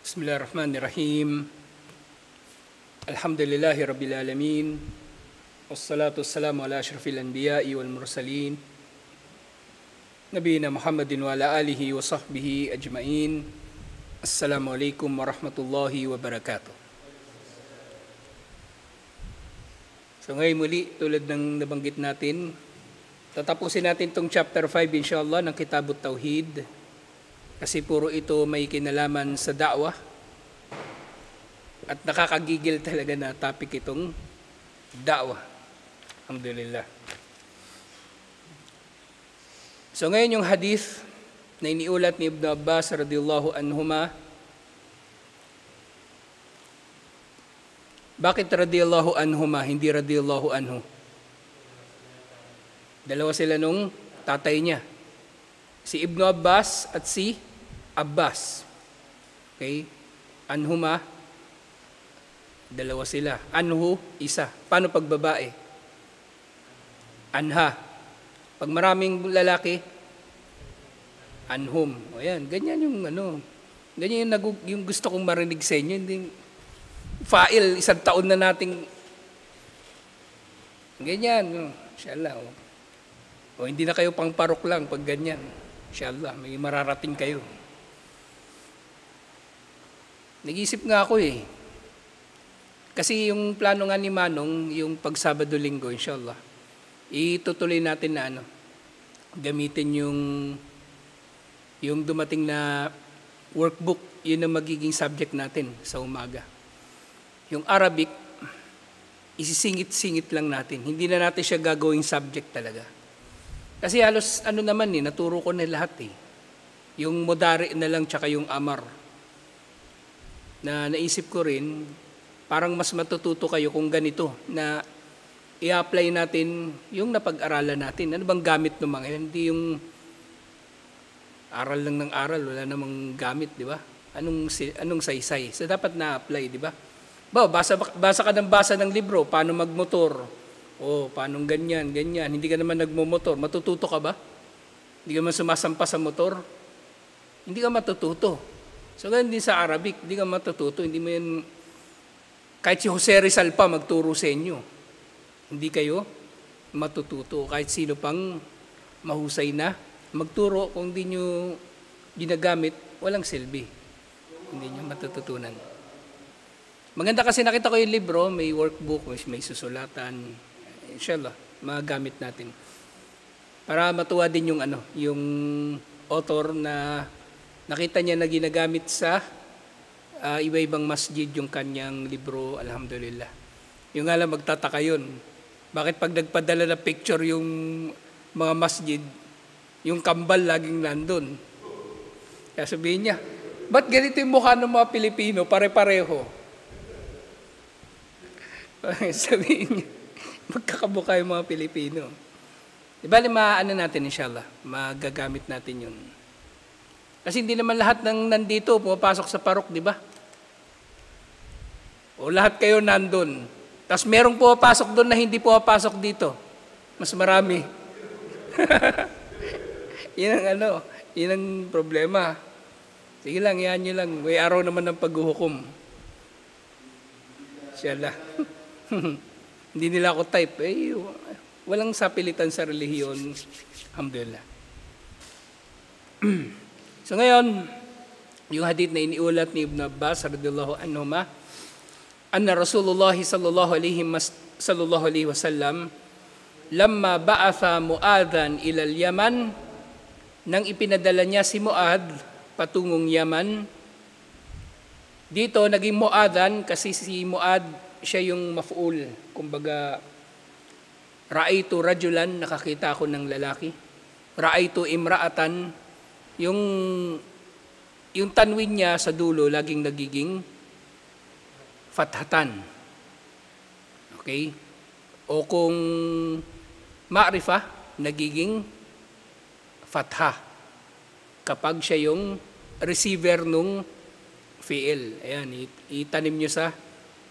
Bismillahirrahmanirrahim. Alhamdulillahi Rabbil Alamin. Wassalatu wassalamu ala ashrafil anbiya'i wal mursalin. Nabiyina Muhammadin wa ala alihi wa sahbihi ajma'in. Assalamualaikum warahmatullahi wabarakatuh. So ngayon muli, tulad ng nabanggit natin, tatapusin natin itong chapter 5 inshallah ng Kitabut Tauhid. Kasi puro ito may kinalaman sa da'wah at nakakagigil talaga na topic itong da'wah. Alhamdulillah. So ngayon yung hadith na iniulat ni Ibn Abbas radhiyallahu anhuma. Bakit radhiyallahu anhuma, hindi radhiyallahu anhu? Dalawa sila nung tatay niya. Si Ibn Abbas at si Abbas. Okay? Anhuma, dalawa sila. Anhu, isa. Paano pag babae? Anha. Pag maraming lalaki, anhum. O yan, ganyan yung ganyan yung gusto kong marinig sa inyo. Hindi, fa'il, 1 taon na nating ganyan. Inshallah. O hindi na kayo pang parok lang pag ganyan. Inshallah, may mararating kayo. Nag-isip nga ako Kasi yung plano nga ni Manong, yung pag Sabado-Linggo, inshallah, itutuloy natin na gamitin yung dumating na workbook, yun ang magiging subject natin sa umaga. Yung Arabic, isisingit-singit lang natin. Hindi na natin siya gagawing subject talaga. Kasi halos naturo ko na lahat Yung mudari na lang tsaka yung amar. Na naisip ko rin, parang mas matututo kayo kung ganito na i-apply natin yung napag-aralan natin. Ano bang gamit ng mga hindi yung aral lang ng aral, wala namang gamit, di ba? Anong saysay? So dapat na-apply, di ba? Basa ka ng libro, paano magmotor? Paano ganyan. Hindi ka naman nagmumotor. Matututo ka ba? Hindi ka naman sumasampa sa motor. Hindi ka matututo. So, ganyan din sa Arabic. Hindi ka matututo. Hindi mo yan, kahit si Jose Rizal pa magturo sa inyo. Hindi kayo matututo. Kahit sino pang mahusay na magturo, kung hindi nyo ginagamit, walang silbi. Hindi nyo matututunan. Maganda kasi nakita ko yung libro, may workbook, may susulatan. Inshallah, magamit natin. Para matuwa din yung author na nakita niya na ginagamit sa iba-ibang masjid yung kanyang libro, alhamdulillah. Yung nga lang magtataka yun. Bakit pag nagpadala na picture yung mga masjid, yung kambal laging nandun? Kaya sabihin niya, ba't ganito yung mukha ng mga Pilipino, pare-pareho? Sabihin niya, magkakamukha yung mga Pilipino. Ibali natin inshallah, magagamit natin yun. Kasi hindi naman lahat ng nandito pumapasok sa parok, di ba? O lahat kayo nandun. Tapos merong pumapasok doon na hindi pumapasok dito. Mas marami. Yun ang problema. Sige lang, yan nyo lang. May araw naman ng paghuhukom. Inshallah. Hindi nila ako type. Walang sapilitan sa relihiyon. Alhamdulillah. So ngayon, yung hadith na iniulat ni Ibn Abbas radhiyallahu anhuma, anna Rasulullah sallallahu alaihi wasallam lamma ba'atha Mu'adhan ila al-Yaman, nang ipinadala niya si Mu'adh patungong Yaman. Dito naging Mu'adhan kasi si Mu'adh siya yung maf'ul. Kumbaga, ra'aytu rajulan, nakakita ako ng lalaki. Ra'aytu imra'atan, yung tanwin niya sa dulo laging nagiging fathatan. Okay? O kung ma'rifah, nagiging fatha. Kapag siya yung receiver nung fi'il. Ayan, itanim niyo sa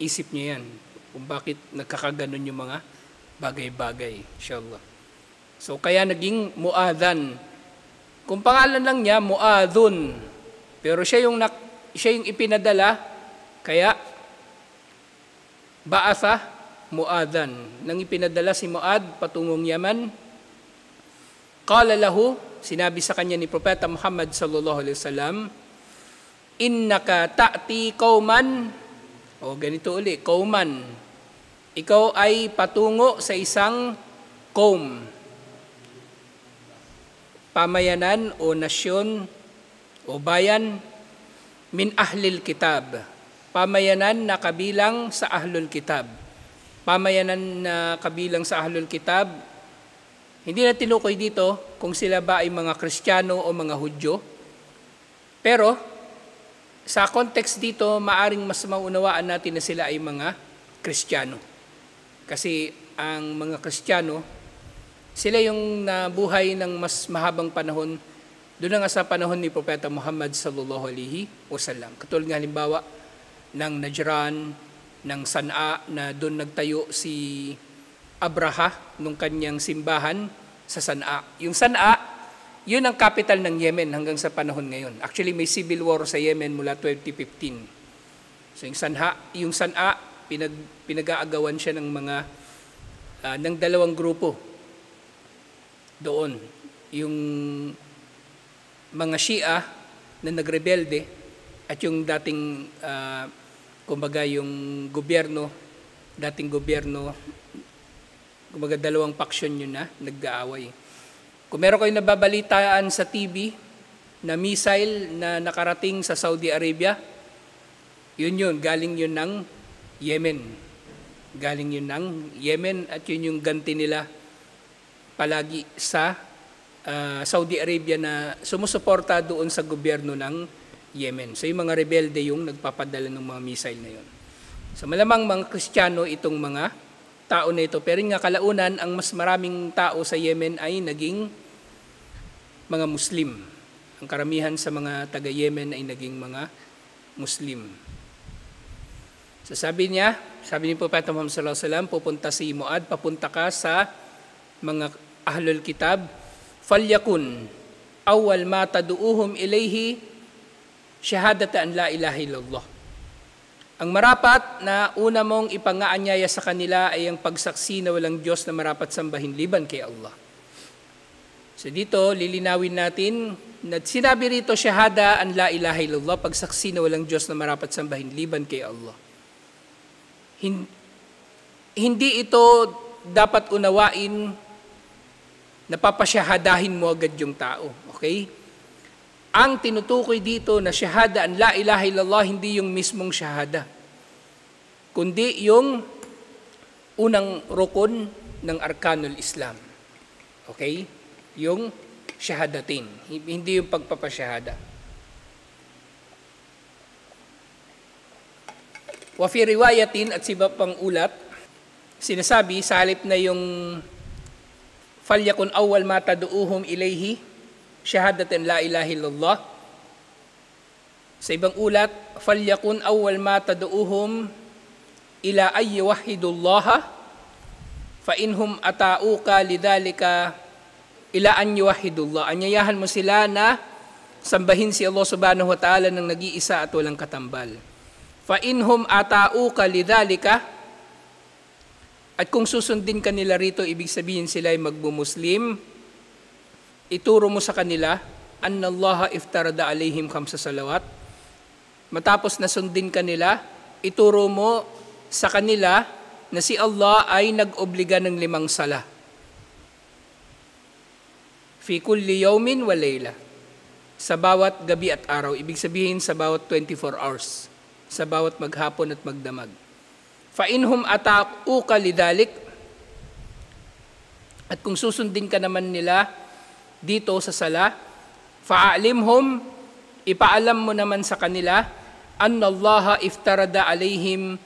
isip niyo yan. Kung bakit nagkakaganon yung mga bagay-bagay. Inshallah. So, kaya naging Mu'adhan. Kung pangalan lang niya, Mu'adhun. Pero siya yung siya yung ipinadala, kaya ba'atha Mu'adhan. Nang ipinadala si Mu'adh patungong Yaman, qala lahu, sinabi sa kanya ni Propeta Muhammad sallallahu alaihi wasallam, innaka ta'ti qauman, o ganito uli, qauman, ikaw ay patungo sa isang qaum, pamayanan o nasyon o bayan, min ahlil kitab, pamayanan na kabilang sa ahlul kitab. Pamayanan na kabilang sa ahlul kitab, hindi na tinukoy dito kung sila ba ay mga Kristiyano o mga Hudyo. Pero sa context dito, maaring mas maunawaan natin na sila ay mga Kristiyano. Kasi ang mga Kristiyano, sila yung nabuhay ng mas mahabang panahon doon nga sa panahon ni Propeta Muhammad sallallahu alaihi wasallam. Katulad ng halimbawa ng Najran, ng San'a, na doon nagtayo si Abraha nung kanyang simbahan sa San'a. Yung San'a, yun ang capital ng Yemen hanggang sa panahon ngayon. Actually, may civil war sa Yemen mula 2015. So yung San'a, pinag-aagawan siya ng mga ng dalawang grupo doon. Yung mga Shia na nagrebelde at yung dating kumbaga yung dating gobyerno, kumbaga dalawang paksyon yun na nag-aaway. Kung meron kayong nababalitaan sa TV na missile na nakarating sa Saudi Arabia, yun, galing yun ng Yemen. Galing yun ng Yemen at yun yung ganti nila palagi sa Saudi Arabia na sumusuporta doon sa gobyerno ng Yemen. So yung mga rebelde yung nagpapadala ng mga missile na yun. So malamang mga Kristiyano itong mga tao na ito. Pero nga kalaunan, ang mas maraming tao sa Yemen ay naging mga Muslim. Ang karamihan sa mga taga-Yemen ay naging mga Muslim. So sabi ni Propeta Muhammad sallallahu alaihi wasallam, pupunta si Mu'adh, papunta ka sa mga ahlul kitab, falyakun awwal ma tad'uuhum ilayhi syahadata an la ilaha illallah. Ang marapat na una mong ipangaanyaya sa kanila ay ang pagsaksi na walang Diyos na marapat sambahin liban kay Allah. So dito, lilinawin natin na sinabi rito syahada an la ilaha illallah, pagsaksi na walang Diyos na marapat sambahin liban kay Allah. Hindi ito dapat unawain na papasyahadahin mo agad yung tao. Okay? Ang tinutukoy dito na syahada an la ilaha illallah, hindi yung mismong syahada, kundi yung unang rukun ng arkanul Islam. Okay? Yung syahadatin, hindi yung pagpapasyahada. Wa fi riwayatin, at sa iba pang ulat, sinasabi sa halip na yung falyakun awwal ma tad'uuhum ilayhi syahadatan la ilaha illallah, sa ibang ulat, falyakun awwal ma tad'uuhum ila ay yuwahhidullaha fa inhum ata'uka lidhalika ila an yuwahhidullah. Anyayahan mo sila na sambahin si Allah subhanahu wa ta'ala ng nag-iisa at walang katambal. Fa inhum ata'uka lidhalika, at kung susundin ka nila rito, ibig sabihin sila ay magmumuslim, ituro mo sa kanila, annallaha iftarada alaihim khamsa salawat. Matapos na sundin kanila, ituro mo sa kanila na si Allah ay nag-obliga ng 5 sala. Fi kulli yawmin wa layla. Sa bawat gabi at araw. Ibig sabihin sa bawat 24 hours. Sa bawat maghapon at magdamag. Fa inhum ata'uka lidhalik. At kung susundin ka naman nila dito sa sala, fa'alimhum, ipaalam mo naman sa kanila, annallaha iftarada alaihim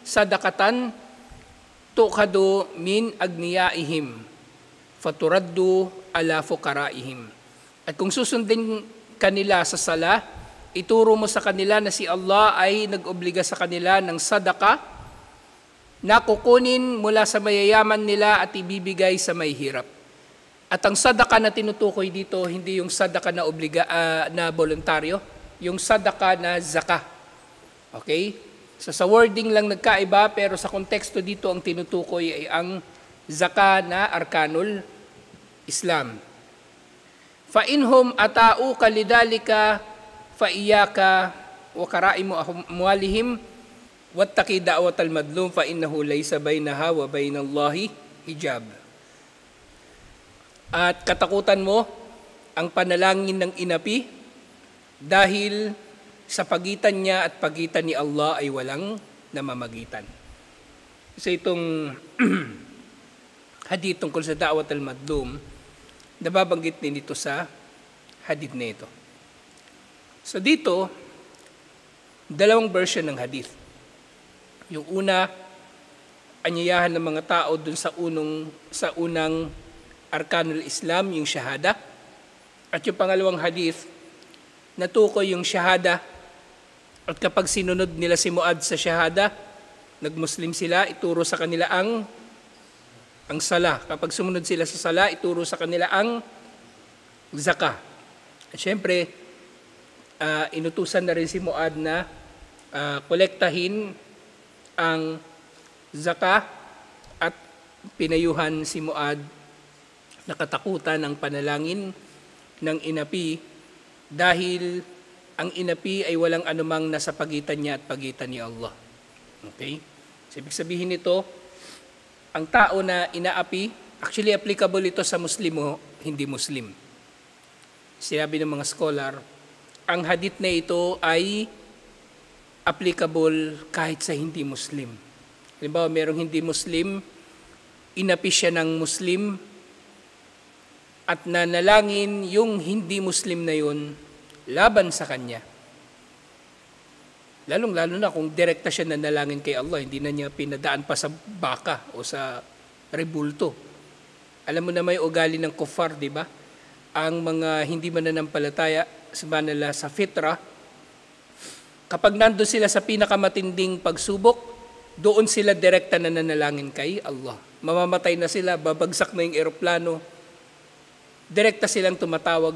sadakatan tuqadu min agniyaihim faturaddu ala fuqaraihim. At kung susundin kanila sa sala, ituro mo sa kanila na si Allah ay nag-obliga sa kanila ng sadaka na kukunin mula sa mayayaman nila at ibibigay sa may hirap. At ang sadaka na tinutukoy dito, hindi yung sadaka na na voluntaryo, yung sadaka na zaka. Okay? So sa wording lang nagkaiba, pero sa konteksto dito ang tinutukoy ay ang zaka na arkanul Islam. Fa inhum ata'uka lidalika fa iyaka wa karaimu amwalihim wattaqi da'watal madlum fa innahu laysa bainaha wa bainallahi hijab. At katakutan mo ang panalangin ng inapi dahil sa pagitan niya at pagitan ni Allah ay walang namamagitan. So itong hadith tungkol sa da'wat al-madlum, nababanggit din ito sa hadith na ito. So dito, dalawang version ng hadith. Yung una, anyayahan ng mga tao dun sa unang arkanul Islam, yung shahada. At yung pangalawang hadith, natukoy yung shahada. At kapag sinunod nila si Muad sa shahada, nagmuslim sila, ituro sa kanila ang sala. Kapag sumunod sila sa sala, ituro sa kanila ang zaka. At syempre, inutusan na rin si Muad na kolektahin ang zaka at pinayuhan si Muad na katakutan ang panalangin ng inapi dahil ang inapi ay walang anumang nasa pagitan niya at pagitan ni Allah. Okay? So, ibig sabihin nito, ang tao na inaapi, actually applicable ito sa Muslim o hindi Muslim. Sinabi ng mga scholar, ang hadith na ito ay applicable kahit sa hindi Muslim. Halimbawa, merong hindi Muslim, inapi siya ng Muslim, at nanalangin yung hindi Muslim na yun laban sa kanya. Lalong-lalo na kung direkta siya nanalangin kay Allah, hindi na niya pinadaan pa sa baka o sa rebulto. Alam mo na may ugali ng kuffar, di ba? Ang mga hindi mananampalataya, sabihin nila sa fitra, kapag nandun sila sa pinakamatinding pagsubok, doon sila direkta na nanalangin kay Allah. Mamamatay na sila, babagsak na yung eroplano, direkta silang tumatawag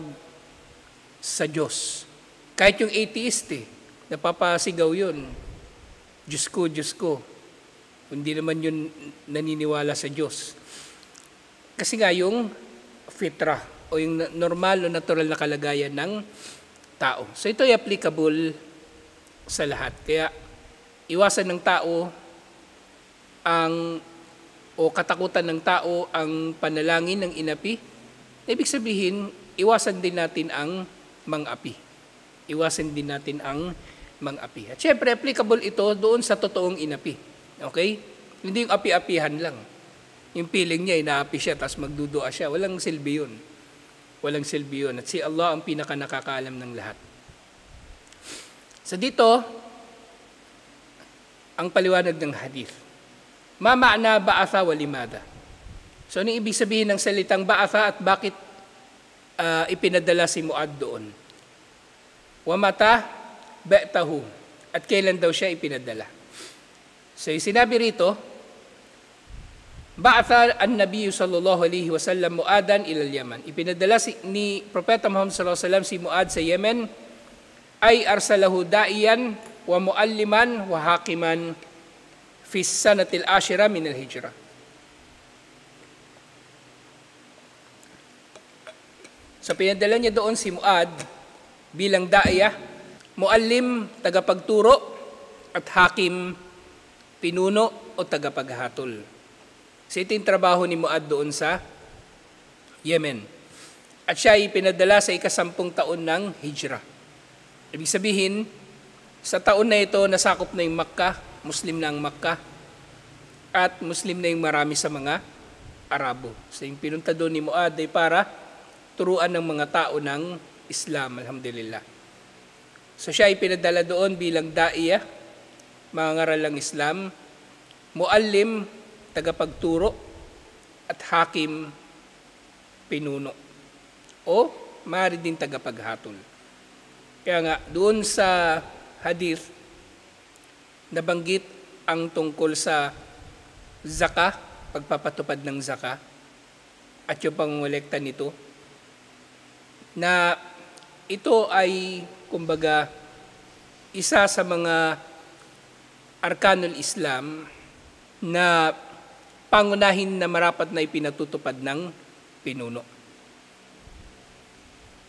sa Diyos. Kahit yung atheist napapasigaw yun. Diyos ko. Hindi naman yun naniniwala sa Diyos. Kasi nga yung fitra o yung normal o natural na kalagayan ng tao. So ito ay applicable sa lahat. Kaya iwasan ng tao katakutan ng tao ang panalangin ng inapi. Ibig sabihin, iwasan din natin ang mang-api. Iwasan din natin ang mang-api. At syempre, applicable ito doon sa totoong inapi. Okay? Hindi yung api-apihan lang. Yung feeling niya, inaapi siya, tapos magdudua siya. Walang silbi yun. Walang silbi yun. At si Allah ang pinaka-nakakaalam ng lahat. So dito, ang paliwanag ng hadith. Ma ma'na ba'atha wa limada. So ano ibig sabihin ng salitang ba'atha at bakit ipinadala si Muad doon? Wa mata ba'tahu. At kailan daw siya ipinadala? So yung sinabi rito, ba'atha an-nabiy sallallahu alaihi wasallam Muadan ila Yaman. Ipinadala ni Propeta Muhammad sallallahu alaihi wasallam si Muad sa Yemen, ay arsalahu da'iyan wa mualliman wa hakiman fi sanatil ashira min al-hijrah. So pinadala niya doon si Muad bilang da'iyah, muallim, tagapagturo, at hakim, pinuno o tagapaghatol. So ito yung trabaho ni Muad doon sa Yemen. At siya ay pinadala sa 10 taon ng hijrah. Ibig sabihin, sa taon na ito, nasakop na yung Makkah, Muslim na ang Makkah, at Muslim na yung marami sa mga Arabo. So yung pinunta doon ni Muad ay para turuan ng mga tao ng Islam, alhamdulillah. So siya ay pinadala doon bilang da'iyah, mga ngaral ng Islam, muallim, tagapagturo, at hakim, pinuno. O maaari din tagapaghatol. Kaya nga, doon sa hadith, nabanggit ang tungkol sa zaka, pagpapatupad ng zaka, at yung pangungulekta nito, na ito ay kumbaga, isa sa mga arkanul Islam na pangunahin na marapat na ipinatutupad ng pinuno.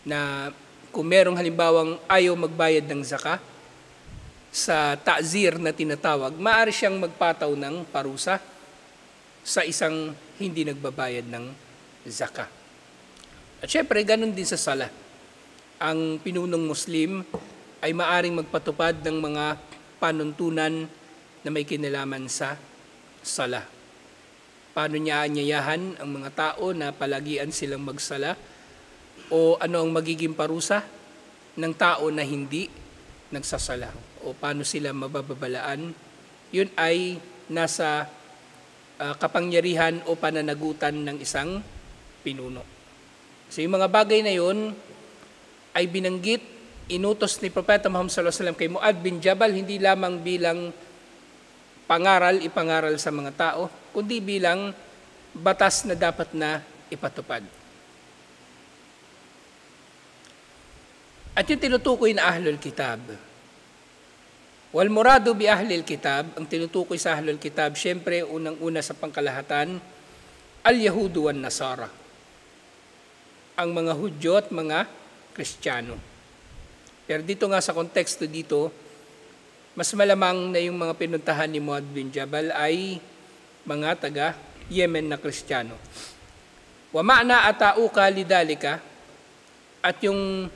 Na kung merong halimbawang ayaw magbayad ng zaka, sa ta'zir na tinatawag, maaari siyang magpataw ng parusa sa isang hindi nagbabayad ng zaka. At syempre, ganun din sa sala. Ang pinunong Muslim ay maaring magpatupad ng mga panuntunan na may kinalaman sa sala. Paano niya aanyayahan ang mga tao na palagian silang magsala o ano ang magiging parusa ng tao na hindi nagsasala o paano sila mabababalaan. Yun ay nasa kapangyarihan o pananagutan ng isang pinuno. So yung mga bagay na yun ay binanggit, inutos ni Propeta Muhammad sallallahu alaihi wasallam kay Muad bin Jabal, hindi lamang bilang ipangaral sa mga tao, kundi bilang batas na dapat na ipatupad. At yung tinutukoy na Ahlul Kitab. Wal muradu bi Ahlil Kitab, ang tinutukoy sa Ahlul Kitab, syempre unang-una sa pangkalahatan, al-Yahudu wan Nasara. Ang mga Hudyo at mga Kristiyano. Pero dito nga sa konteksto dito, mas malamang na yung mga pinuntahan ni Muad bin Jabal ay mga taga Yemen na Kristiyano. Wa ma'na atauka lidalika, at yung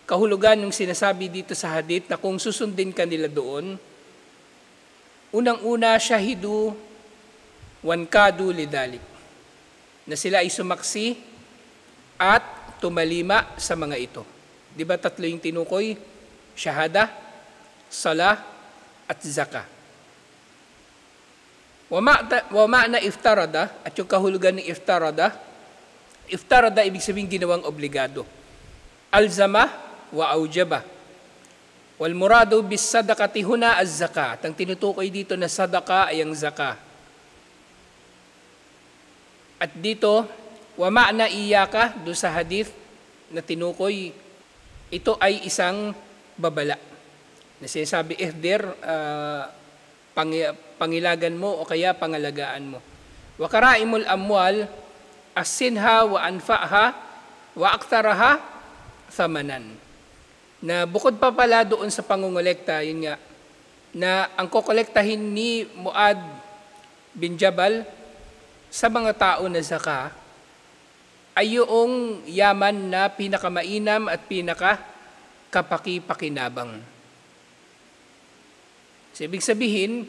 kahulugan ng sinasabi dito sa hadith na kung susundin ka nila doon, unang-una syahidu wankadu lidalik, na sila ay sumaksi at tumalima sa mga ito. Di ba tatlo yung tinukoy? Shahada, salah, at zakah. Wa ma'na iftarada, at yung kahulugan ng iftarada ibig sabihin ginawang obligado. Alzama wa aujaba. Wal muradu bis sadaqati huna az-zakah. Ang tinutukoy dito na sadaqa ay ang zakah. At dito, wa ma'na iyaka, do sa hadith na tinukoy, ito ay isang babala. Na sinasabi, ihdir, pangilagan mo o kaya pangalagaan mo. Wa karaimul amwal, asinha wa anfa'ha, wa aktaraha, thamanan. Na bukod pa pala doon sa pangungolekta, yun nga, na ang kokolektahin ni Muad bin Jabal sa mga tao na zaka ay yung yaman na pinakamainam at pinakakapaki-pakinabang. So, ibig sabihin,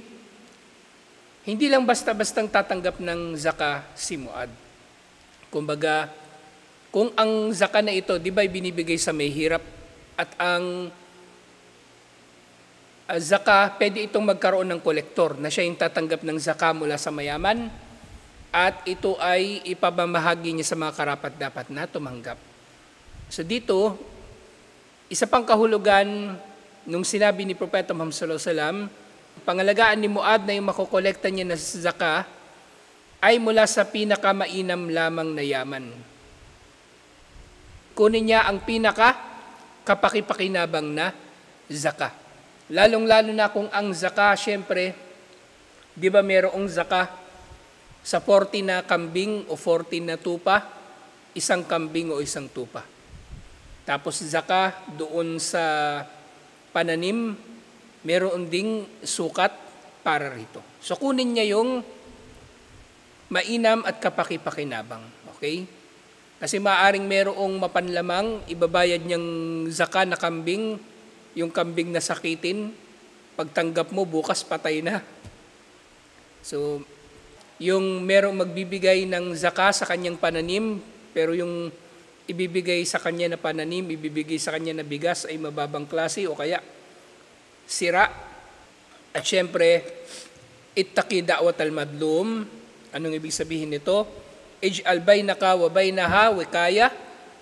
hindi lang basta-bastang tatanggap ng zaka si Muad. Kumbaga, kung ang zaka na ito, di ba binibigay sa may hirap, at ang zaka, pwede itong magkaroon ng kolektor na siya yung tatanggap ng zaka mula sa mayaman, at ito ay ipamamahagi niya sa mga karapat-dapat na tumanggap. So dito, isa pang kahulugan nung sinabi ni Propeta Muhammad sallallahu alaihi wasallam, pangalagaan ni Muad na yung makokolekta niya na zaka ay mula sa pinakamainam lamang na yaman. Kunin niya ang kapaki-pakinabang na zaka. Lalong-lalo na kung ang zaka, syempre, di ba merong zaka sa 40 na kambing o 40 na tupa, isang kambing o isang tupa. Tapos zaka doon sa pananim, meron ding sukat para rito. So kunin niya yung mainam at kapaki-pakinabang. Okay? Kasi maaring merong mapanlamang, ibabayad niyang zaka na kambing, yung kambing na sakitin, pagtanggap mo, bukas patay na. So, yung merong magbibigay ng zaka sa kanyang pananim, pero yung ibibigay sa kanya na pananim, ibibigay sa kanya na bigas ay mababang klase o kaya sira. At syempre, ittaqi da'wat al-madlum. Anong ibig sabihin nito? Ij'al bainaka wa bainaha wikaya,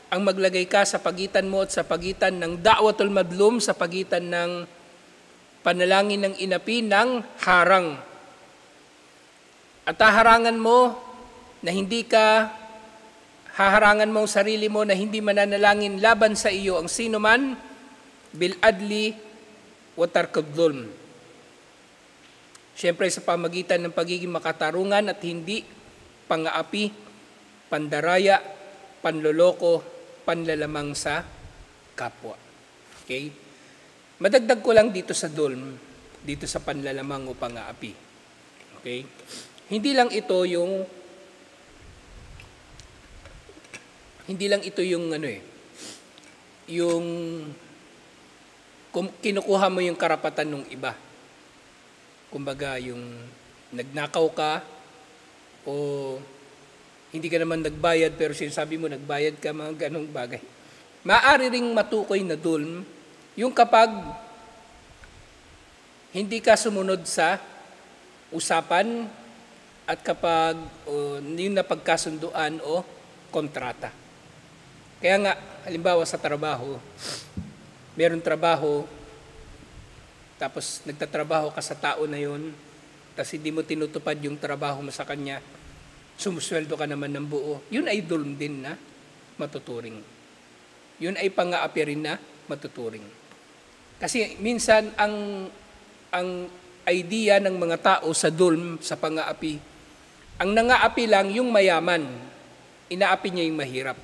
ang maglagay ka sa pagitan mo at sa pagitan ng da'watul madlum, sa pagitan ng panalangin ng inapi ng harang. At haharangan mo na hindi ka, haharangan mo ang sarili mo na hindi mananalangin laban sa iyo ang sino man, bil adli wa tarkul dhulm. Siyempre sa pamagitan ng pagiging makatarungan at hindi pang-aapi, pandaraya, panloloko, panlalamang sa kapwa. Okay? Madagdag ko lang dito sa dhulm, dito sa panlalamang o pang-aapi. Okay? Hindi lang ito yung yung kinukuha mo yung karapatan ng iba. Kumbaga, yung nagnakaw ka o hindi ka naman nagbayad pero sinasabi mo nagbayad ka, mga ganong bagay. Maaari ring matukoy na dhulm yung kapag hindi ka sumunod sa usapan at kapag yung napagkasunduan o kontrata. Kaya nga, halimbawa sa trabaho, meron trabaho, tapos nagtatrabaho ka sa tao na yun, tapos hindi mo tinutupad yung trabaho mo sa kanya, sumusweldo ka naman ng buo, yun ay dhulm din na matuturing. Yun ay pang-aapi rin na matuturing. Kasi minsan ang idea ng mga tao sa dhulm, sa pang-aapi, ang nangaapi lang yung mayaman, inaapi niya yung mahirap.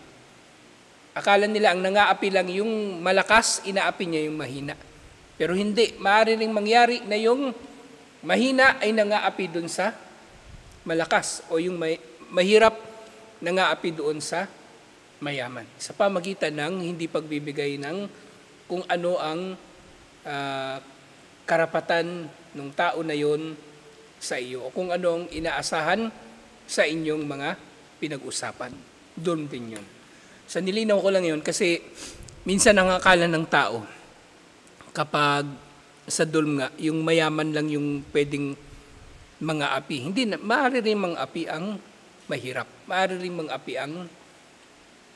Akala nila ang nangaapi lang yung malakas, inaapi niya yung mahina. Pero hindi, maaari ring mangyari na yung mahina ay nangaapi doon sa malakas o yung mahirap nangaapi doon sa mayaman. Sa pamagitan ng hindi pagbibigay ng kung ano ang karapatan ng tao na yon sa iyo o kung ano ang inaasahan sa inyong mga pinag-usapan. Doon din yun. So nilinaw ko lang yun kasi minsan ang akala ng tao kapag sa dhulm nga, yung mayaman lang yung pwedeng mga api. Hindi na, maaari rin mga api ang mahirap. Maaari rin mga api ang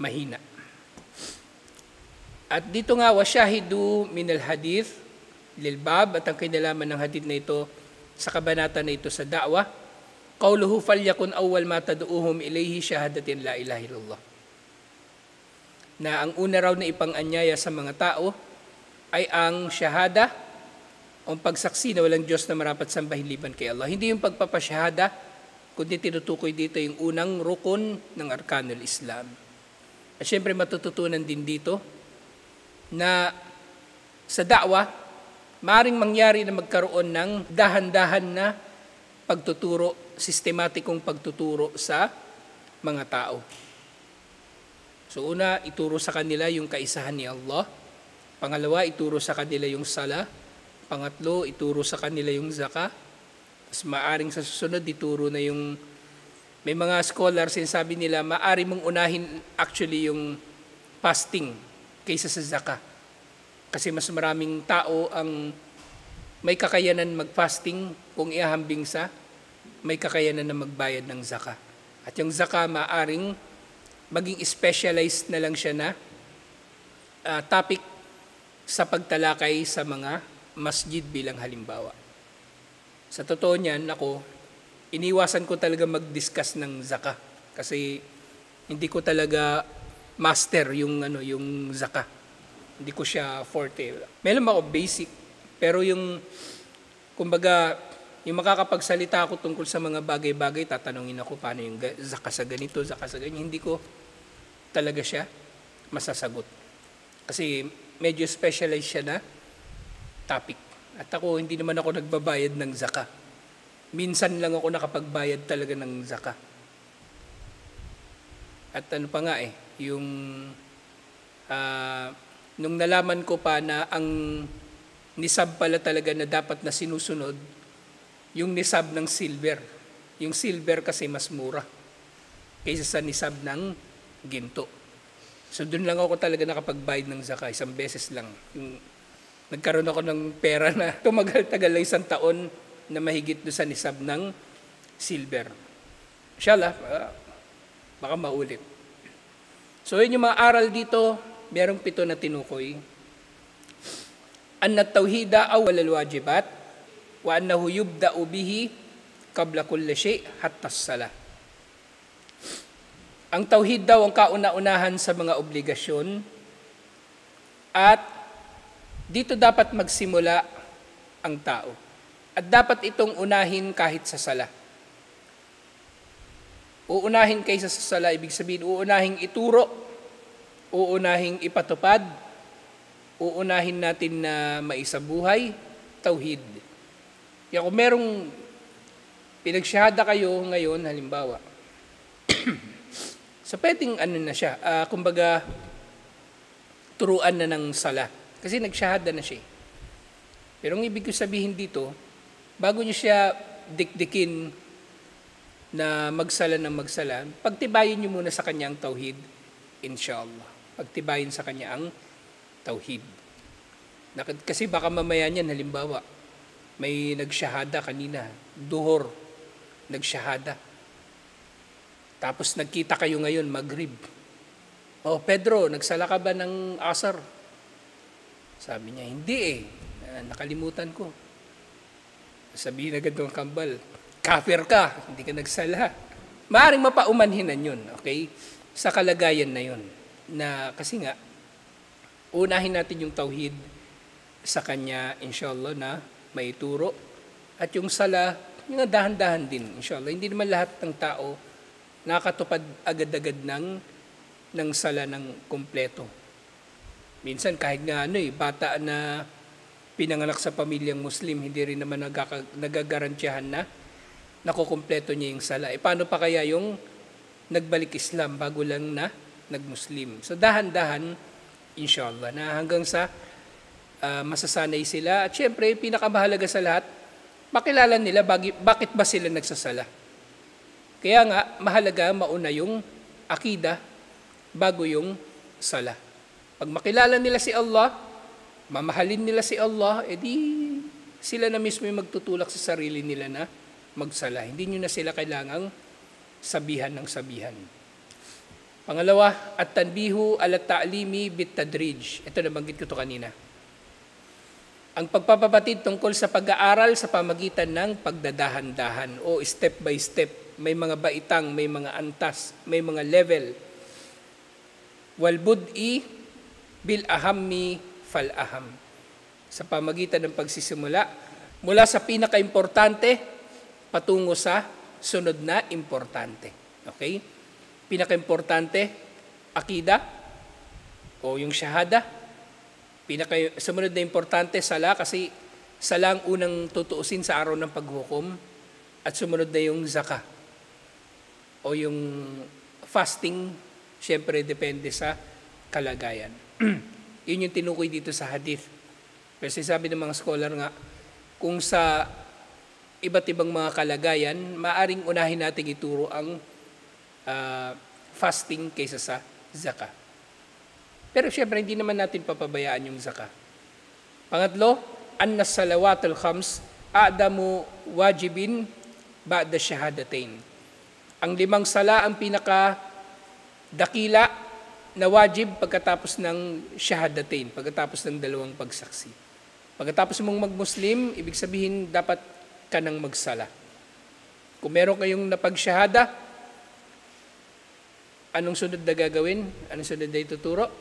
mahina. At dito nga, wasyahidu minal hadith lilbab, at ang kinalaman ng hadith na ito sa kabanata na ito sa da'wah, qawluhu falyakun awwal ma tad'uuhum ilayhi shahadatin la ilaha illallah. Na ang una raw na ipang-anyaya sa mga tao ay ang shahada o pagsaksi na walang Diyos na marapat sambahin liban kay Allah. Hindi yung pagpapasyahada, kundi tinutukoy dito yung unang rukun ng arkanul Islam. At syempre matututunan din dito na sa da'wah, maaaring mangyari na magkaroon ng dahan-dahan na pagtuturo, sistematikong pagtuturo sa mga tao. So una, ituro sa kanila yung kaisahan ni Allah. Pangalawa, ituro sa kanila yung sala. Pangatlo, ituro sa kanila yung zakah. Tapos maaring sa susunod, ituro na yung... May mga scholars, sinasabi nila, maari mong unahin actually yung fasting kaysa sa zakah. Kasi mas maraming tao ang may kakayanan mag-fasting kung ihambing sa may kakayanan na magbayad ng zakah. At yung zakah, maaring maging specialized na lang siya na topic sa pagtalakay sa mga masjid bilang halimbawa. Sa totoo niyan, ako, iniwasan ko talaga mag-discuss ng zakah kasi hindi ko talaga master yung zakah. Hindi ko siya forte. Meron ako basic, pero yung kumbaga yung makakapagsalita ako tungkol sa mga bagay-bagay, tatanungin ako paano yung zakah sa ganito, zakah sa ganyan, hindi ko talaga siya masasagot. Kasi medyo specialized siya na topic. At ako, hindi naman ako nagbabayad ng zakah. Minsan lang ako nakapagbayad talaga ng zakah. At ano pa nga yung nung nalaman ko pa na ang nisab pala talaga na dapat na sinusunod, yung nisab ng silver. Yung silver kasi mas mura kaysa sa nisab ng ginto. So doon lang ako talaga nakapagbayad ng zakah, isang beses lang. Nagkaroon ako ng pera na tumagal-tagal lang isang taon na mahigit doon sa nisab ng silver. Inshallah, baka maulit. So yun yung mga aral dito, merong 7 na tinukoy. Anna tawhida awwal al-wajibat wa annahu yubda'u bihi qabla kulli shay' hatta as-salah. Ang tauhid daw ang kauna-unahan sa mga obligasyon at Dito dapat magsimula ang tao. At dapat itong unahin kahit sa sala. Uunahin kaysa sa sala, ibig sabihin, uunahing ituro, uunahing ipatupad, uunahin natin na maisabuhay, tauhid. Kaya kung merong pinagsyahada kayo ngayon, halimbawa, so pwedeng na siya, kumbaga, turuan na ng sala. Kasi nagsyahada na siya. Pero ang ibig ko sabihin dito, bago niyo siya dikdikin na magsala ng magsala, pagtibayin niyo muna sa kanya ang tauhid, inshallah. Pagtibayin sa kanya ang tauhid. Kasi baka mamaya niyan, halimbawa, may nagsyahada kanina, duhor, nagsyahada. Tapos nagkita kayo ngayon, Maghrib. Oh, Pedro, nagsala ka ba ng asar? Sabi niya, hindi nakalimutan ko. Sabihin agad ng kambal, kafir ka, hindi ka nagsala. Maaring mapaumanhinan yun, okay? Sa kalagayan na yun. Na, kasi nga, unahin natin yung tauhid sa kanya, inshallah, na maituro. At yung sala, yung dahan-dahan din, inshallah. Hindi naman lahat ng tao nakatupad agad-agad ng sala ng kumpleto. Minsan kahit nga bata na pinanganak sa pamilyang Muslim, hindi rin naman nagagarantiyahan na nakukumpleto niya yung sala. Paano pa kaya yung nagbalik Islam bago lang na nag-Muslim? So dahan-dahan, inshallah, na hanggang sa masasanay sila. At syempre, pinakamahalaga sa lahat, makilala nila bakit ba sila nagsasala. Kaya nga, mahalaga mauna yung akida bago yung sala. Pag makilala nila si Allah, mamahalin nila si Allah, edi sila na mismo yung magtutulak sa sarili nila na magsala. Hindi nyo na sila kailangang sabihan ng sabihan. Pangalawa, at-tanbihu ala ta'limi bit-tadrij. Ito nabanggit ko to kanina. Ang pagpapabatid tungkol sa pag-aaral sa pamagitan ng pagdadahan-dahan o step by step. May mga baitang, may mga antas, may mga level. Walbud'i bil ahammi fal aham. Sa pamagitan ng pagsisimula, mula sa pinaka-importante patungo sa sunod na importante. Okay? Pinaka-importante, akida o yung shahada. Sumunod na importante, sala, kasi sala ang unang tutuusin sa araw ng paghukom. At sumunod na yung zaka o yung fasting, siyempre depende sa kalagayan. Yun yung tinukoy dito sa hadith. Kasi sabi ng mga scholar nga, kung sa iba't ibang mga kalagayan, maaring unahin natin ituro ang fasting kaysa sa zaka. Pero siyempre, hindi naman natin papabayaan yung zaka. Pangatlo, anna salawatul khams a'damu wajibin ba'da shahadatain. Ang 5 sala ang pinaka-dakila na wajib pagkatapos ng shahadatain, pagkatapos ng 2 pagsaksi. Pagkatapos mong mag-Muslim, ibig sabihin dapat ka nang magsala. Kung meron kayong napag-shahada, anong sunod na gagawin? Anong sunod na ituturo?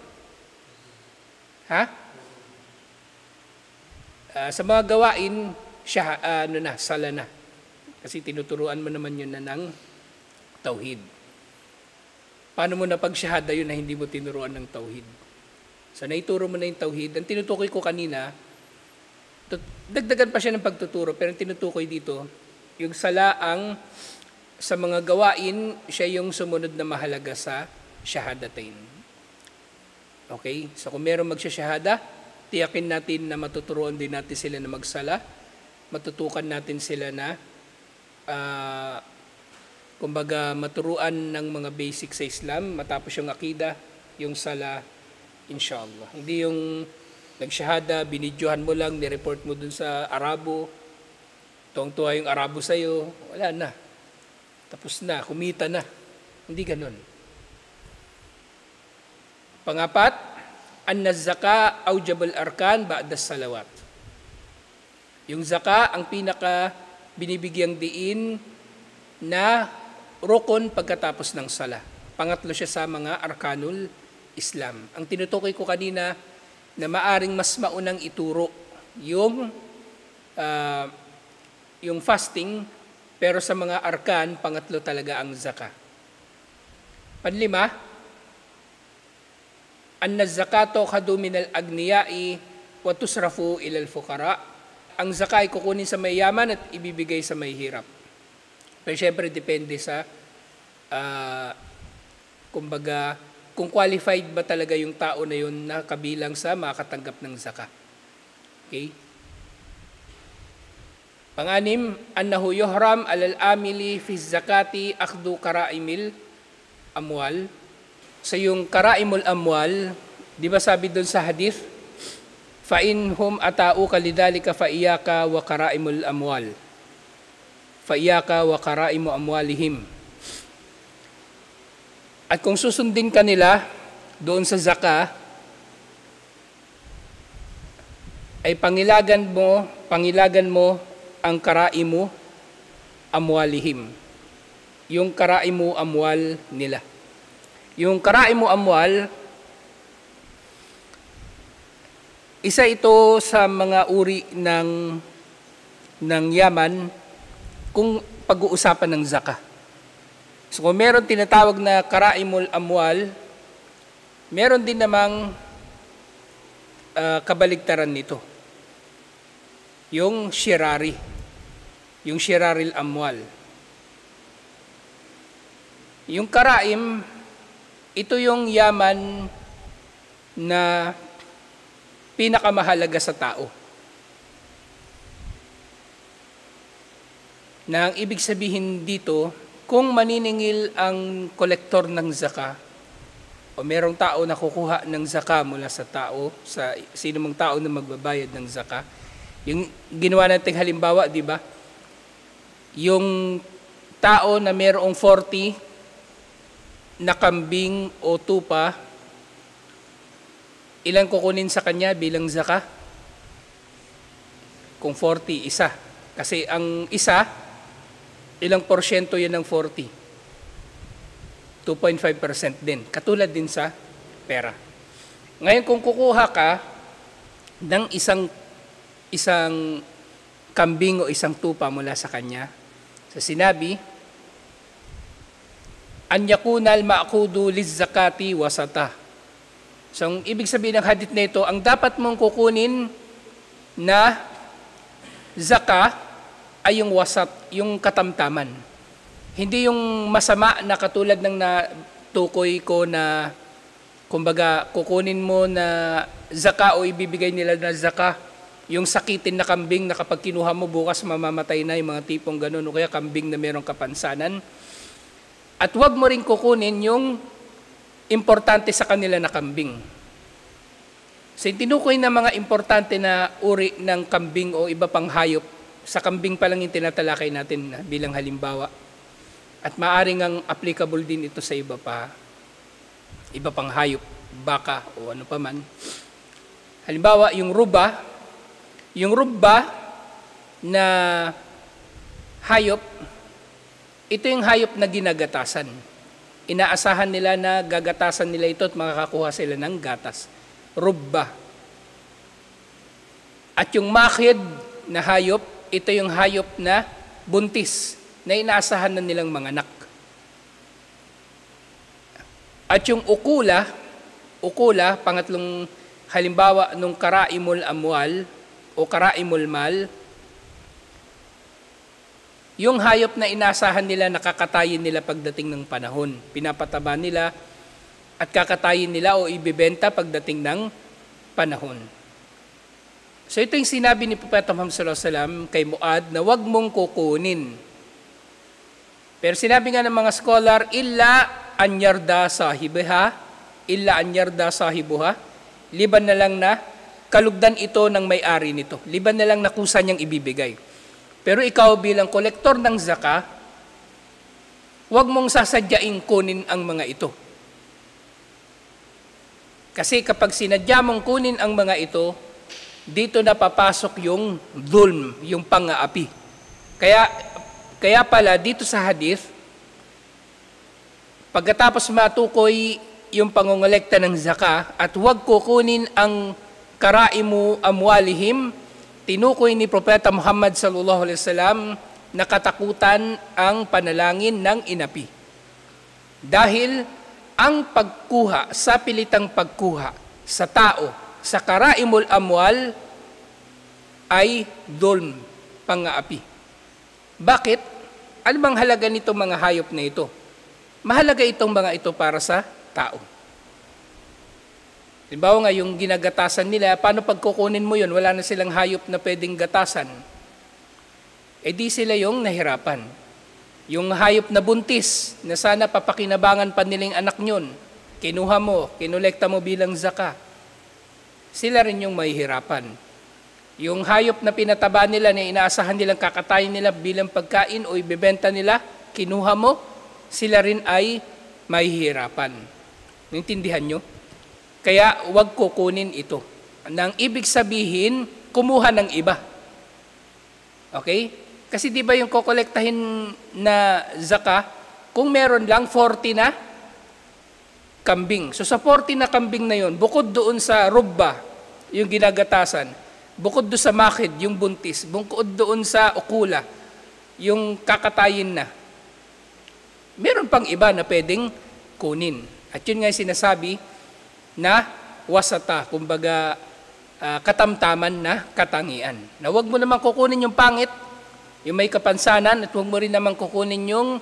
Sa mga gawain, sala na. Kasi tinuturuan mo naman yun na ng tauhid. Paano mo na pag-shahada yun na hindi mo tinuruan ng tauhid? So naituro mo na yung tauhid. Ang tinutukoy ko kanina, dagdagan pa siya ng pagtuturo, pero ang tinutukoy dito, yung sala ang sa mga gawain, siya yung sumunod na mahalaga sa shahadatain. Okay? So kung meron magsasyahada, tiyakin natin na matuturuan din natin sila na magsala, matutukan natin sila na kumbaga maturuan ng mga basic sa Islam, matapos yung akida, yung sala, inshallah. Hindi yung nagsyahada, binidyohan mo lang, nireport mo dun sa Arabo, tuwang-tuwa yung Arabo sa'yo, wala na. Tapos na, kumita na. Hindi ganun. Pangapat, anna zaka aujabal arkan ba'da salawat. Yung zaka ang pinaka binibigyang diin na rukun pagkatapos ng sala. Pangatlo siya sa mga arkanul Islam. Ang tinutukoy ko kanina, na maaring mas maunang ituro yung fasting, pero sa mga arkan, pangatlo talaga ang zaka. Panlima, anna zakato khadu min al-agniyai wa tusrafu ila al-fuqara. Ang zaka ay kukunin sa may yaman at ibibigay sa may hirap. Pero syempre depende sa kumbaga kung qualified ba talaga yung tao na yun na kabilang sa makatanggap ng zaka. Okay? Panganim, annahu yuhram alal amili fi zakati akhdu karaimil amwal. Sa yung karaimul amwal, di ba sabi doon sa hadith, fa in hum ata'u kalidhalika fa iyaka wa karaimul amwal. Fa iyaka wa karaimu amwalihim. At kung susundin ka nila doon sa zaka, ay pangilagan mo ang karaimu amwalihim. Yung karaimu amwal nila. Yung karaimu amwal, isa ito sa mga uri ng yaman kung pag-uusapan ng zaka. So kung meron tinatawag na karaimul amwal, meron din namang kabaligtaran nito. Yung shirari, yung shiraril amwal. Yung karaim, ito yung yaman na pinakamahalaga sa tao. Na ang ibig sabihin dito, kung maniningil ang kolektor ng zaka, o merong tao na kukuha ng zaka mula sa tao, sa sino mang tao na magbabayad ng zaka, yung ginawa nating halimbawa, di ba? Yung tao na mayroong 40 na kambing o tupa, ilan kukunin sa kanya bilang zaka? Kung 40, isa. Kasi ang isa, ilang porsyento yun ng 40? 2.5% din. Katulad din sa pera. Ngayon kung kukuha ka ng isang kambing o isang tupa mula sa kanya, sa sinabi, an yakunal ma'kudu lizzakati wasata. So, ang ibig sabihin ng hadith na ito, ang dapat mong kukunin na zaka ay yung wasat, yung katamtaman. Hindi yung masama na katulad ng natukoy ko na, kumbaga, kukunin mo na zaka o ibibigay nila na zaka, yung sakitin na kambing na kapag kinuha mo bukas mamamatay na, yung mga tipong ganun, o kaya kambing na merong kapansanan. At huwag mo rin kukunin yung importante sa kanila na kambing. So, tinukoy na mga importante na uri ng kambing o iba pang hayop, sa kambing pa lang yung tinatalakay natin bilang halimbawa. At maaring ang applicable din ito sa iba pang hayop, baka o ano pa man. Halimbawa, yung ruba na hayop, ito yung hayop na ginagatasan. Inaasahan nila na gagatasan nila ito at makakakuha sila ng gatas. Rubba. At yung makhid na hayop, ito yung hayop na buntis, na inaasahan na nilang mga anak. At yung ukula, pangatlong halimbawa nung karaimul amwal o karaimul mal, yung hayop na inaasahan nila, nakakatayin nila pagdating ng panahon. Pinapataba nila at kakatayin nila o ibibenta pagdating ng panahon. So ito yung sinabi ni Propeta Muhammad sallallahu alaihi wasallam kay Muad na wag mong kukunin. Pero sinabi nga ng mga scholar, illa anyarda sahibuha, liban na lang na kalugdan ito ng may-ari nito. Liban na lang na kusa niyang ibibigay. Pero ikaw bilang kolektor ng zaka, huwag mong sasadyaing kunin ang mga ito. Kasi kapag sinadya mong kunin ang mga ito, dito na papasok yung dhulm, yung pang-aapi. Kaya pala dito sa hadith, pagkatapos matukoy yung pangongolekta ng zaka at huwag kukunin ang karaimu amwalihim, tinukoy ni Propeta Muhammad sallallahu alaihi wasallam na katakutan ang panalangin ng inapi. Dahil ang pagkuha, sa pilitang pagkuha sa tao, sa karaimul amwal ay dulm, pang-aapi. Bakit? Ano bang halaga nitong mga hayop na ito? Mahalaga itong mga ito para sa tao. Halimbawa nga, yung ginagatasan nila, paano pagkukunin mo yun? Wala na silang hayop na pwedeng gatasan. Eh di sila yung nahirapan. Yung hayop na buntis, na sana papakinabangan pa nilang anak nyon, kinuha mo, kinolekta mo bilang zaka, sila rin yung mahihirapan. Yung hayop na pinataba nila, na inaasahan nilang kakatayin nila bilang pagkain o ibebenta nila, kinuha mo, sila rin ay mahihirapan. Naintindihan nyo? Kaya huwag kukunin ito. Nang ibig sabihin, kumuha ng iba. Okay? Kasi di ba yung kokolektahin na zaka, kung meron lang 40 na kambing. So sa 40 na kambing na yon, bukod doon sa rubba, yung ginagatasan, bukod doon sa makid, yung buntis, bukod doon sa ukula, yung kakatayin na, meron pang iba na pwedeng kunin. At yun nga yung sinasabi na wasata, kumbaga katamtaman na katangian. Na huwag mo naman kukunin yung pangit, yung may kapansanan, at huwag mo rin naman kukunin yung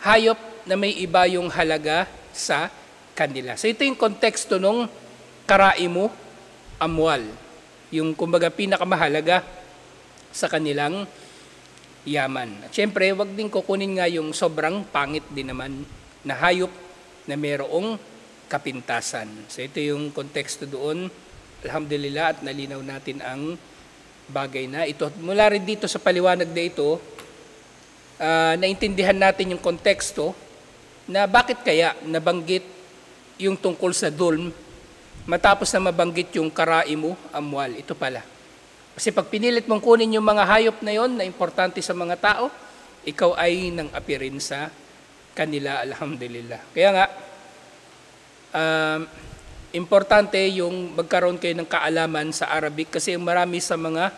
hayop na may iba yung halaga sa kanila. So ito yung konteksto nung karaimu amwal, yung kumbaga pinakamahalaga sa kanilang yaman. At syempre, huwag din kukunin nga yung sobrang pangit din naman na hayop na mayroong kapintasan. So ito yung konteksto doon. Alhamdulillah, at nalinaw natin ang bagay na ito. Mula rin dito sa paliwanag na ito, naintindihan natin yung konteksto na bakit kaya nabanggit yung tungkol sa dulm matapos na mabanggit yung karaimu amwal. Ito pala. Kasi pag pinilit mong kunin yung mga hayop na yon na importante sa mga tao, ikaw ay nang api rin sa kanila, alhamdulillah. Kaya nga, importante yung magkaroon kayo ng kaalaman sa Arabic kasi marami sa mga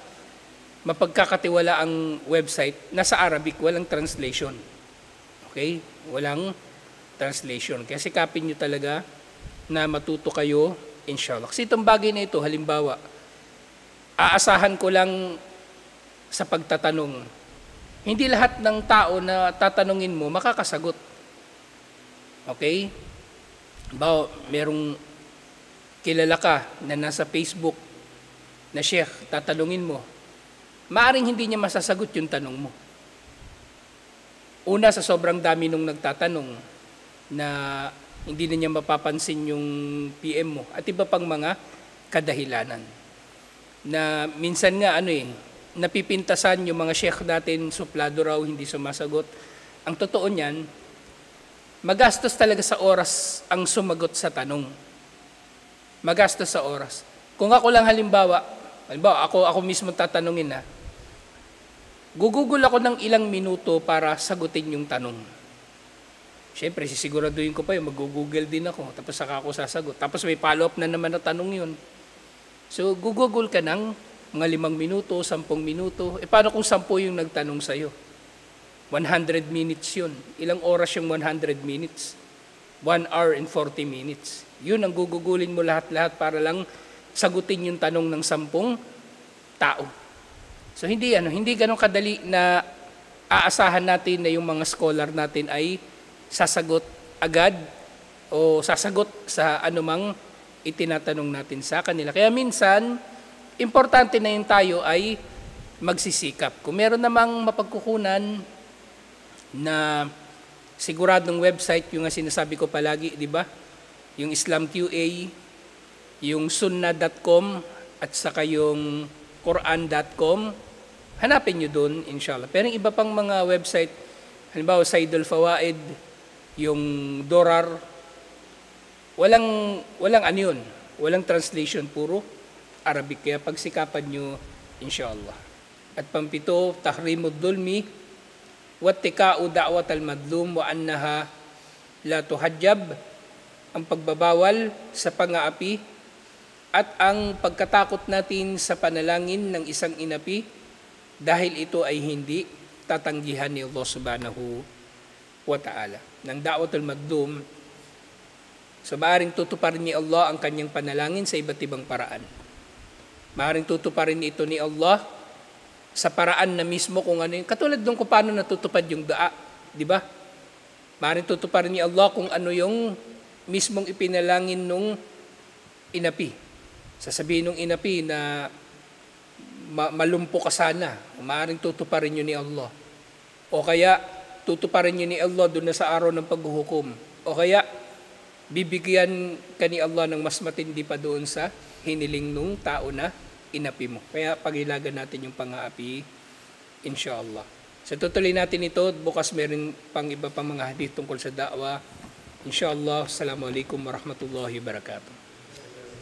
mapagkakatiwalaang website nasa Arabic, walang translation. Okay? Walang translation. Kaya sikapin nyo talaga na matuto kayo, inshallah. Kasi itong bagay na ito, halimbawa, aasahan ko lang sa pagtatanong. Hindi lahat ng tao na tatanungin mo, makakasagot. Okay? Halimbawa, merong kilala ka na nasa Facebook na sheikh, tatanungin mo, maaring hindi niya masasagot yung tanong mo. Una, sa sobrang dami nung nagtatanong na hindi na niya mapapansin yung PM mo at iba pang mga kadahilanan. Na minsan nga napipintasan yung mga sheikh natin, suplado raw, hindi sumasagot. Ang totoo niyan, magastos talaga sa oras ang sumagot sa tanong. Magastos sa oras. Kung ako lang halimbawa ako mismo tatanungin na, gugugol ako ng ilang minuto para sagutin yung tanong. Siyempre, sisiguraduhin ko pa yun, mag-google din ako, tapos saka ako sasagot. Tapos may follow-up na naman na tanong yun. So, gugugol ka ng mga 5 minuto, 10 minuto. Paano kung 10 yung nagtanong sa'yo? 100 minutes yun. Ilang oras yung 100 minutes? 1 hour and 40 minutes. Yun ang gugugulin mo lahat-lahat para lang sagutin yung tanong ng 10 tao. So hindi ganun kadali na aasahan natin na yung mga scholar natin ay sasagot agad o sasagot sa anumang itinatanong natin sa kanila. Kaya minsan, importante na yung tayo ay magsisikap. Kung meron namang mapagkukunan na siguradong website, yung nga sinasabi ko palagi, di ba? Yung Islam QA, yung sunnah.com, at saka yung Quran.com, hanapin nyo doon, inshallah. Pero yung iba pang mga website, halimbawa Saidul Fawaid, yung Dorar, walang walang translation, puro Arabic. Kaya pagsikapan nyo, inshallah. At pampito, tahrimud dulmi, wattika'u da'wat al-madlum wa annaha la tuhajjab, ang pagbabawal sa pang-aapi At ang pagkatakot natin sa panalangin ng isang inapi, dahil ito ay hindi tatanggihan ni Allah subhanahu wa ta'ala. Ng da'watul magdum, so maaaring tutuparin ni Allah ang kanyang panalangin sa iba't ibang paraan. Maaaring tutuparin ito ni Allah sa paraan na mismo kung ano yung, katulad nung kung paano natutupad yung dua, di ba? Maaaring tutuparin ni Allah kung ano yung mismong ipinalangin nung inapi. Sasabihin nung inapi na malumpo ka sana, maaaring tutuparin yun ni Allah. O kaya, tutuparin yun ni Allah doon na sa araw ng paghuhukom. O kaya, bibigyan ka ni Allah ng mas matindi pa doon sa hiniling nung tao na inapi mo. Kaya pagilagan natin yung pang-aapi, inshallah. So tutuloy natin ito, bukas meron pang iba pang mga hadith tungkol sa da'wa. Inshallah, assalamualaikum warahmatullahi wabarakatuh.